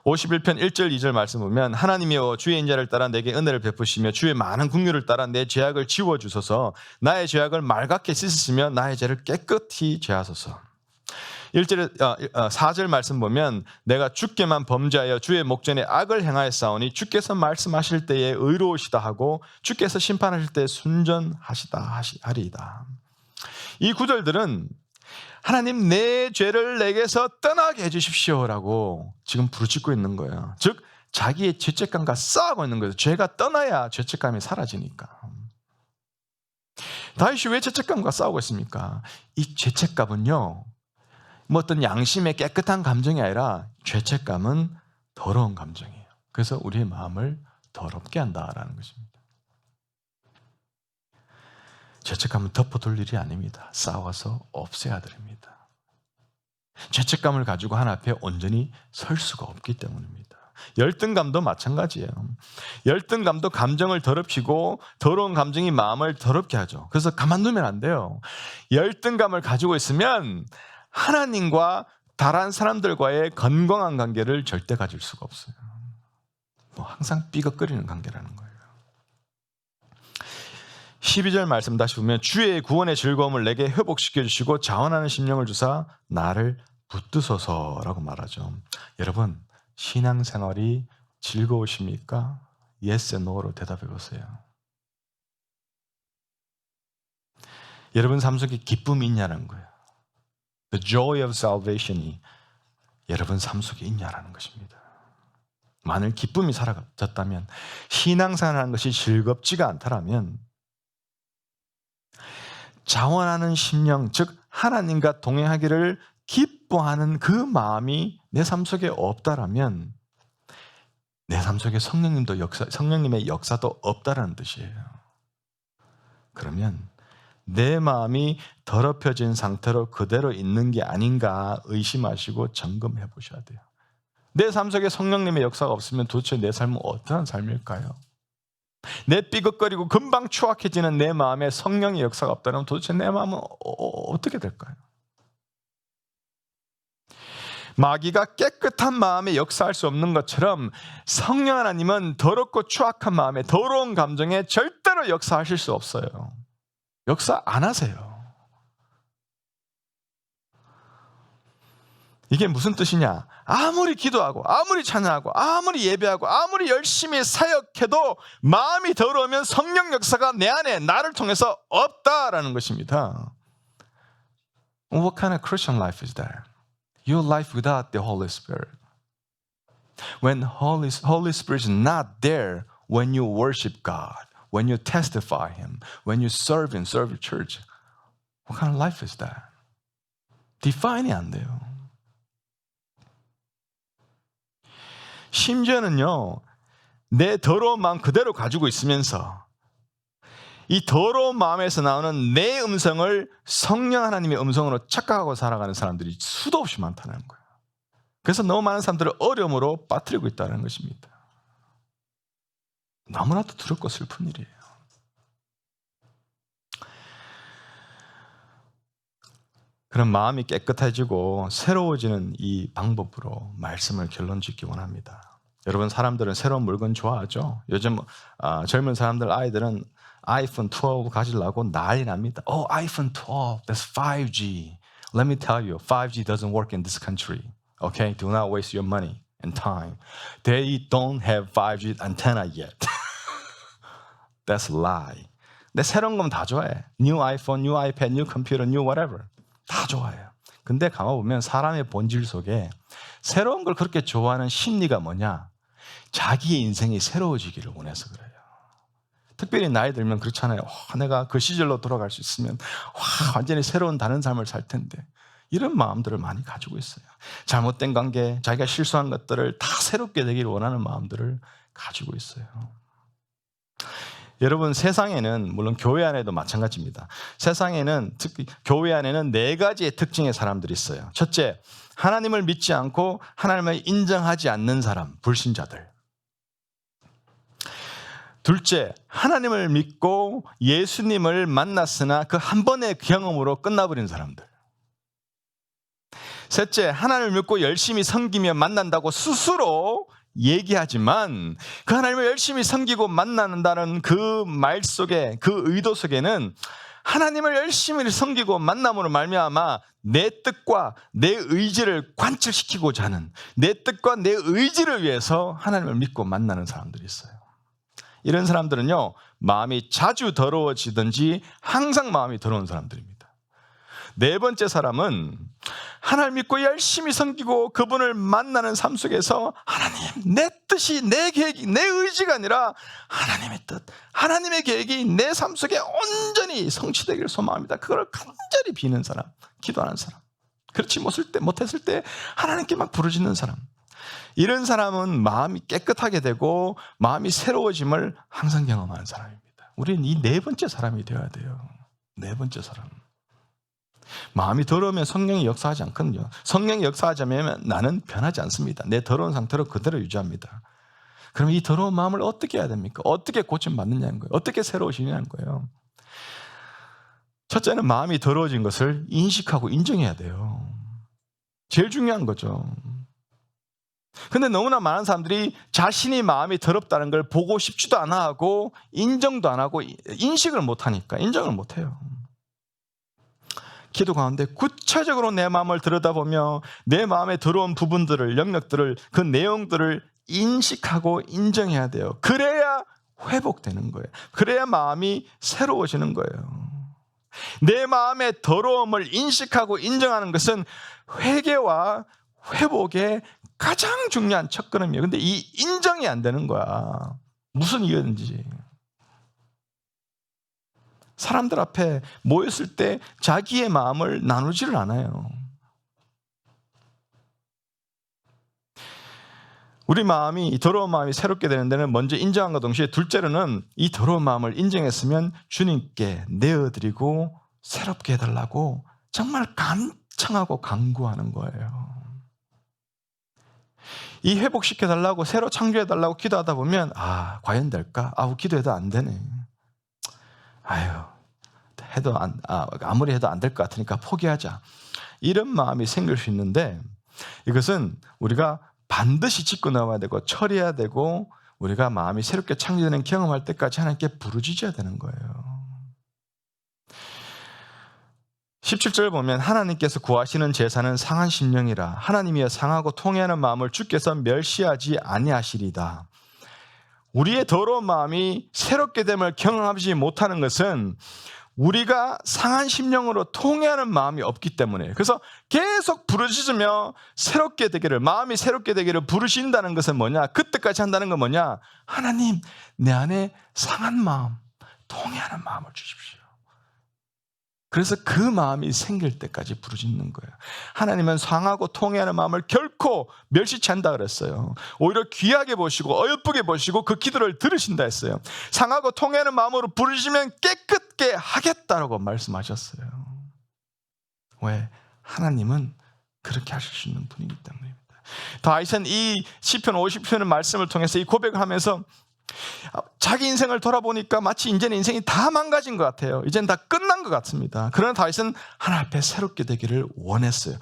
51편 1절 2절 말씀 보면 하나님이여 주의 인자를 따라 내게 은혜를 베푸시며 주의 많은 긍휼을 따라 내 죄악을 지워주소서. 나의 죄악을 맑게 씻으시며 나의 죄를 깨끗이 제하소서. 4절 말씀 보면 내가 주께만 범죄하여 주의 목전에 악을 행하였사오니 주께서 말씀하실 때에 의로우시다 하고 주께서 심판하실 때에 순전하시다 하리이다. 이 구절들은 하나님 내 죄를 내게서 떠나게 해주십시오라고 지금 부르짖고 있는 거예요. 즉 자기의 죄책감과 싸우고 있는 거예요. 죄가 떠나야 죄책감이 사라지니까. 다윗이 왜 죄책감과 싸우고 있습니까? 이 죄책감은요 뭐 어떤 양심의 깨끗한 감정이 아니라 죄책감은 더러운 감정이에요. 그래서 우리의 마음을 더럽게 한다라는 것입니다. 죄책감은 덮어둘 일이 아닙니다. 싸워서 없애야 됩니다. 죄책감을 가지고 하나님 앞에 온전히 설 수가 없기 때문입니다. 열등감도 마찬가지예요. 열등감도 감정을 더럽히고 더러운 감정이 마음을 더럽게 하죠. 그래서 가만두면 안 돼요. 열등감을 가지고 있으면 하나님과 다른 사람들과의 건강한 관계를 절대 가질 수가 없어요. 항상 삐걱거리는 관계라는 거예요. 12절 말씀 다시 보면 주의 구원의 즐거움을 내게 회복시켜 주시고 자원하는 심령을 주사 나를 붙드소서라고 말하죠. 여러분, 신앙생활이 즐거우십니까? Yes and No로 대답해 보세요. 여러분 삶 속에 기쁨이 있냐는 거예요. The joy of salvation이 여러분 삶 속에 있냐라는 것입니다. 만일 기쁨이 사라졌다면, 신앙생활하는 것이 즐겁지가 않다면, 자원하는 심령, 즉 하나님과 동행하기를 기뻐하는 그 마음이 내 삶 속에 없다라면 내 삶 속에 성령님의 역사도 없다라는 뜻이에요. 그러면 내 마음이 더럽혀진 상태로 그대로 있는 게 아닌가 의심하시고 점검해 보셔야 돼요. 내 삶 속에 성령님의 역사가 없으면 도대체 내 삶은 어떠한 삶일까요? 내 삐걱거리고 금방 추악해지는 내 마음에 성령의 역사가 없다면 도대체 내 마음은 어떻게 될까요? 마귀가 깨끗한 마음에 역사할 수 없는 것처럼 성령 하나님은 더럽고 추악한 마음에, 더러운 감정에 절대로 역사하실 수 없어요. 역사 안 하세요. 이게 무슨 뜻이냐? 아무리 기도하고 아무리 찬양하고 아무리 예배하고 아무리 열심히 사역해도 마음이 더러우면 성령 역사가 내 안에 나를 통해서 없다라는 것입니다. What kind of Christian life is that? Your life without the Holy Spirit. When Holy Spirit is not there when you worship God, when you testify Him, when you serve the church, what kind of life is that? Define이 안 돼요. 심지어는요, 내 더러운 마음 그대로 가지고 있으면서 이 더러운 마음에서 나오는 내 음성을 성령 하나님의 음성으로 착각하고 살아가는 사람들이 수도 없이 많다는 거예요. 그래서 너무 많은 사람들을 어려움으로 빠뜨리고 있다는 것입니다. 너무나도 두렵고 슬픈 일이에요. 그런 마음이 깨끗해지고 새로워지는 이 방법으로 말씀을 결론 짓기 원합니다. 여러분, 사람들은 새로운 물건 좋아하죠. 요즘 젊은 사람들, 아이들은 아이폰 12 가지려고 난리 납니다. iPhone 12, that's 5G. Let me tell you, 5G doesn't work in this country. Okay, do not waste your money and time. They don't have 5G antenna yet. That's a lie. 근데 새로운 건 다 좋아해. New iPhone, new iPad, new computer, new whatever. 다 좋아해요. 근데 가만보면 사람의 본질 속에 새로운 걸 그렇게 좋아하는 심리가 뭐냐? 자기의 인생이 새로워지기를 원해서 그래요. 특별히 나이 들면 그렇잖아요. 내가 그 시절로 돌아갈 수 있으면 완전히 새로운 다른 삶을 살 텐데, 이런 마음들을 많이 가지고 있어요. 잘못된 관계, 자기가 실수한 것들을 다 새롭게 되기를 원하는 마음들을 가지고 있어요. 여러분, 세상에는, 물론 교회 안에도 마찬가지입니다. 세상에는, 특히 교회 안에는 4가지의 특징의 사람들이 있어요. 첫째, 하나님을 믿지 않고 하나님을 인정하지 않는 사람, 불신자들. 둘째, 하나님을 믿고 예수님을 만났으나 그 한 번의 경험으로 끝나버린 사람들. 셋째, 하나님을 믿고 열심히 섬기며 만난다고 스스로 얘기하지만 그 하나님을 열심히 섬기고 만난다는 그 말 속에, 그 의도 속에는 하나님을 열심히 섬기고 만남으로 말미암아 내 뜻과 내 의지를 관철시키고자 하는, 내 뜻과 내 의지를 위해서 하나님을 믿고 만나는 사람들이 있어요. 이런 사람들은요, 마음이 자주 더러워지든지 항상 마음이 더러운 사람들입니다. 4번째 사람은 하나님 믿고 열심히 섬기고 그분을 만나는 삶 속에서 하나님, 내 뜻이, 내 계획이, 내 의지가 아니라 하나님의 뜻, 하나님의 계획이 내 삶 속에 온전히 성취되기를 소망합니다. 그걸 간절히 비는 사람, 기도하는 사람, 그렇지 못했을 때 하나님께 막 부르짖는 사람. 이런 사람은 마음이 깨끗하게 되고 마음이 새로워짐을 항상 경험하는 사람입니다. 우리는 이 네 번째 사람이 되어야 돼요. 네 번째 사람. 마음이 더러우면 성령이 역사하지 않거든요. 성령이 역사하자면 나는 변하지 않습니다. 내 더러운 상태로 그대로 유지합니다. 그럼 이 더러운 마음을 어떻게 해야 됩니까? 어떻게 고침받느냐는 거예요. 어떻게 새로워지냐는 거예요. 첫째는 마음이 더러워진 것을 인식하고 인정해야 돼요. 제일 중요한 거죠. 근데 너무나 많은 사람들이 자신이 마음이 더럽다는 걸 보고 싶지도 않아 하고 인정도 안 하고 인식을 못 하니까 인정을 못 해요. 기도 가운데 구체적으로 내 마음을 들여다보며 내 마음에 더러운 부분들을, 영역들을, 그 내용들을 인식하고 인정해야 돼요. 그래야 회복되는 거예요. 그래야 마음이 새로워지는 거예요. 내 마음의 더러움을 인식하고 인정하는 것은 회개와 회복의 가장 중요한 첫걸음이에요. 근데 이 인정이 안 되는 거야. 무슨 이유든지. 사람들 앞에 모였을 때 자기의 마음을 나누지를 않아요. 우리 마음이, 더러운 마음이 새롭게 되는 데는 먼저 인정함과 동시에 둘째로는 이 더러운 마음을 인정했으면 주님께 내어드리고 새롭게 해달라고 정말 간청하고 간구하는 거예요. 이 회복시켜달라고, 새로 창조해달라고 기도하다 보면 과연 될까? 기도해도 안 되네. 아무리 해도 안 될 것 같으니까 포기하자. 이런 마음이 생길 수 있는데 이것은 우리가 반드시 짚고 나와야 되고 처리해야 되고 우리가 마음이 새롭게 창조되는 경험할 때까지 하나님께 부르짖어야 되는 거예요. 17절 보면 하나님께서 구하시는 제사는 상한 심령이라 하나님이여 상하고 통회하는 마음을 주께서 멸시하지 아니하시리다. 우리의 더러운 마음이 새롭게 됨을 경험하지 못하는 것은 우리가 상한 심령으로 통회하는 마음이 없기 때문에. 그래서 계속 부르짖으며 새롭게 되기를, 마음이 새롭게 되기를 부르신다는 것은 뭐냐? 그때까지 한다는 건 뭐냐? 하나님, 내 안에 상한 마음, 통회하는 마음을 주십시오. 그래서 그 마음이 생길 때까지 부르짖는 거예요. 하나님은 상하고 통회하는 마음을 결코 멸시치 않는다 그랬어요. 오히려 귀하게 보시고 어여쁘게 보시고 그 기도를 들으신다 했어요. 상하고 통회하는 마음으로 부르짖으면 깨끗게 하겠다라고 말씀하셨어요. 왜? 하나님은 그렇게 하실 수 있는 분이기 때문입니다. 다윗은 이 시편 50편의 말씀을 통해서 이 고백을 하면서 자기 인생을 돌아보니까 마치 이제는 인생이 다 망가진 것 같아요. 이제는 다 끝난 것 같습니다. 그러나 다윗은 하나님 앞에 새롭게 되기를 원했어요.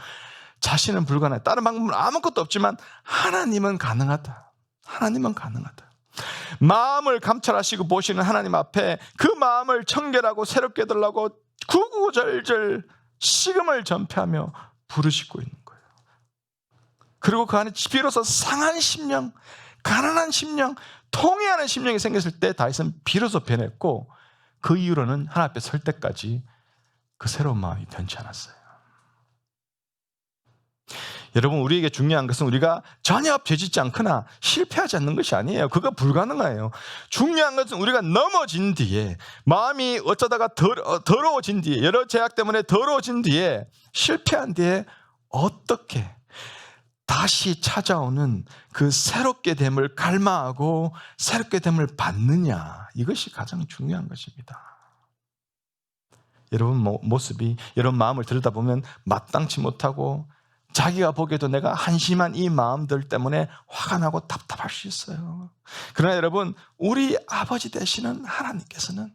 자신은 불가능해. 다른 방법은 아무것도 없지만 하나님은 가능하다. 하나님은 가능하다. 마음을 감찰하시고 보시는 하나님 앞에 그 마음을 청결하고 새롭게 해달라고 구구절절 식음을 전폐하며 부르짖고 있는 거예요. 그리고 그 안에 비로소 상한 심령, 가난한 심령, 통회하는 심령이 생겼을 때 다윗은 비로소 변했고 그 이후로는 하나님 앞에 설 때까지 그 새로운 마음이 변치 않았어요. 여러분, 우리에게 중요한 것은 우리가 전혀 죄짓지 않거나 실패하지 않는 것이 아니에요. 그거 불가능해요. 중요한 것은 우리가 넘어진 뒤에, 마음이 어쩌다가 더러워진 뒤에, 여러 제약 때문에 더러워진 뒤에, 실패한 뒤에 어떻게 다시 찾아오는 그 새롭게 됨을 갈망하고 새롭게 됨을 받느냐, 이것이 가장 중요한 것입니다. 여러분 모습이, 여러분 마음을 들여다보면 마땅치 못하고 자기가 보기에도 내가 한심한 이 마음들 때문에 화가 나고 답답할 수 있어요. 그러나 여러분, 우리 아버지 되시는 하나님께서는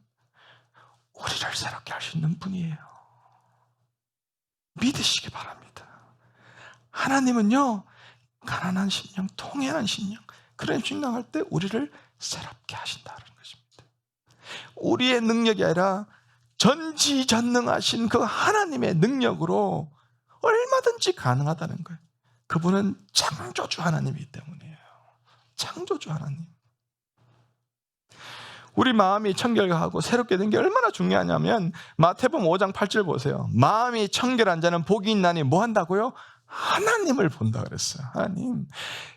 우리를 새롭게 할 수 있는 분이에요. 믿으시기 바랍니다. 하나님은요, 가난한 심령, 통회한 심령, 그런 심령할 때 우리를 새롭게 하신다는 것입니다. 우리의 능력이 아니라 전지전능하신 그 하나님의 능력으로 얼마든지 가능하다는 거예요. 그분은 창조주 하나님이기 때문이에요. 창조주 하나님. 우리 마음이 청결하고 새롭게 된 게 얼마나 중요하냐면 마태복음 5장 8절 보세요. 마음이 청결한 자는 복이 있나니 뭐 한다고요? 하나님을 본다 그랬어요. 하나님.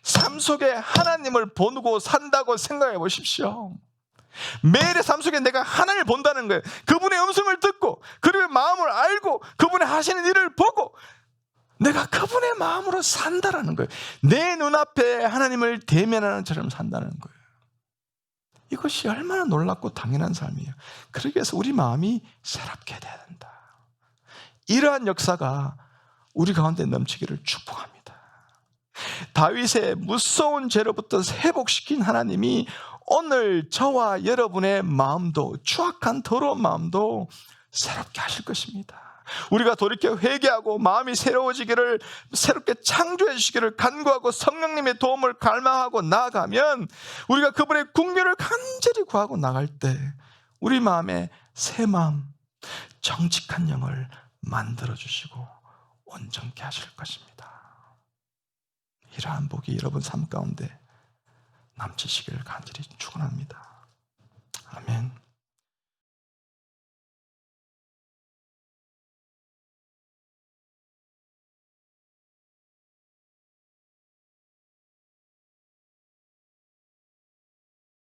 삶 속에 하나님을 보고 산다고 생각해 보십시오. 매일의 삶 속에 내가 하나님을 본다는 거예요. 그분의 음성을 듣고, 그리고 마음을 알고, 그분의 하시는 일을 보고, 내가 그분의 마음으로 산다라는 거예요. 내 눈앞에 하나님을 대면하는 처럼 산다는 거예요. 이것이 얼마나 놀랍고 당연한 삶이에요. 그러기 위해서 우리 마음이 새롭게 돼야 된다. 이러한 역사가 우리 가운데 넘치기를 축복합니다. 다윗의 무서운 죄로부터 회복시킨 하나님이 오늘 저와 여러분의 마음도, 추악한 더러운 마음도 새롭게 하실 것입니다. 우리가 돌이켜 회개하고 마음이 새로워지기를, 새롭게 창조해 주시기를 간구하고 성령님의 도움을 갈망하고 나아가면, 우리가 그분의 긍휼을 간절히 구하고 나갈 때 우리 마음에 새 마음, 정직한 영을 만들어 주시고 온전케 하실 것입니다. 이러한 복이 여러분 삶 가운데 남치시기를 간절히 축원합니다.